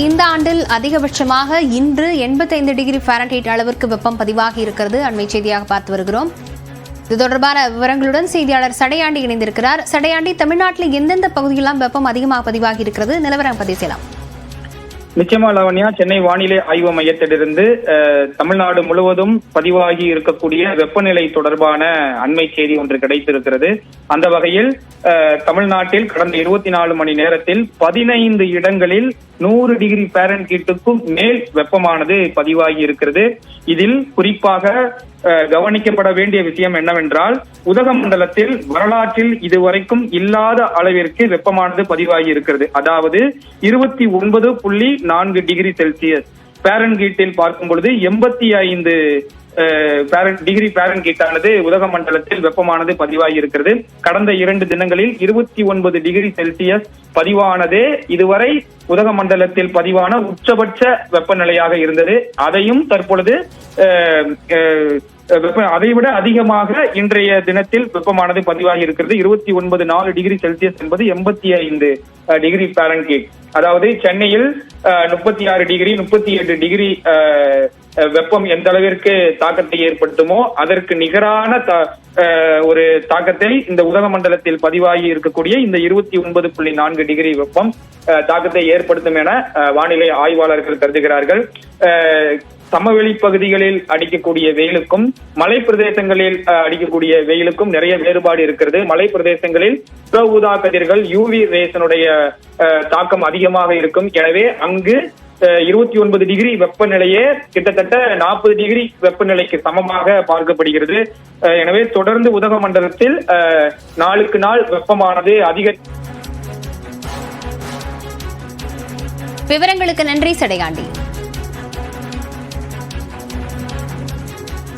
இந்த ஆண்டில் அதிகபட்சமாக இன்று 85 டிகிரி ஃபாரன்ஹீட் அளவிற்கு வெப்பம் பதிவாகி இருக்கிறது. அண்மை செய்தியாக பார்த்து வருகிறோம். இது தொடர்பான விவரங்களுடன் செய்தியாளர் சடையாண்டி இணைந்திருக்கிறார். சடையாண்டி, தமிழ்நாட்டில் எந்தெந்த பகுதியெல்லாம் வெப்பம் அதிகமாக பதிவாகி இருக்கிறது, நிலவரம் பதிவு செய்யலாம். நிச்சயமா லாவண்யா, சென்னை வானிலை ஆய்வு மையத்திலிருந்து தமிழ்நாடு முழுவதும் பதிவாகி இருக்கக்கூடிய வெப்பநிலை தொடர்பான அண்மை செய்தி ஒன்று கிடைத்திருக்கிறது. அந்த வகையில் தமிழ்நாட்டில் கடந்த 24 மணி நேரத்தில் 15 இடங்களில் 100 டிகிரி ஃபாரன்ஹீட்டுக்கும் மேல் வெப்பமானது பதிவாகி இருக்கிறது. இதில் குறிப்பாக கவனிக்கப்பட வேண்டிய விஷயம் என்னவென்றால், உதகமண்டலத்தில் வரலாற்றில் இதுவரைக்கும் இல்லாத அளவிற்கு வெப்பமானது பதிவாகி இருக்கிறது. அதாவது 29.4 டிகிரி செல்சியஸ் ஃபாரன்ஹீட்டில் பார்க்கும் பொழுது 85 டிகிரி ஃபாரன்ஹீட் ஆனது உதகமண்டலத்தில் வெப்பமானது பதிவாகி இருக்கிறது. கடந்த 2 தினங்களில் 29 டிகிரி செல்சியஸ் பதிவானதே இதுவரை உதகமண்டலத்தில் பதிவான உச்சபட்ச வெப்பநிலையாக இருந்தது. அதையும் தற்பொழுது அதைவிட அதிகமாக இன்றைய தினத்தில் வெப்பமானது பதிவாகி இருக்கிறது. 29.4 டிகிரி செல்சியஸ் என்பது 85 டிகிரி ஃபாரன்ஹீட். அதாவது சென்னையில் 36 டிகிரி 38 டிகிரி வெப்பம் எந்த அளவிற்கு தாக்கத்தை ஏற்படுத்துமோ அதற்கு நிகரான ஒரு தாக்கத்தை இந்த உதகமண்டலத்தில் பதிவாகி இருக்கக்கூடிய இந்த 29.4 டிகிரி வெப்பம் தாக்கத்தை ஏற்படுத்தும் என வானிலை ஆய்வாளர்கள் கருதுகிறார்கள். சமவெளி பகுதிகளில் அடிக்கக்கூடிய வெயிலுக்கும் மலை பிரதேசங்களில் அடிக்கக்கூடிய வெயிலுக்கும் நிறைய வேறுபாடு இருக்கிறது. மலை பிரதேசங்களில் புற ஊதா கதிர்கள் யூவி ரேசனுடைய தாக்கம் அதிகமாக இருக்கும். எனவே அங்கு 29 டிகிரி வெப்பநிலையே கிட்டத்தட்ட 40 டிகிரி வெப்பநிலைக்கு சமமாக பார்க்கப்படுகிறது. எனவே தொடர்ந்து உதகமண்டலத்தில் நாளுக்கு நாள் வெப்பமானது விவரங்களுக்கு நன்றி சடையாண்டி.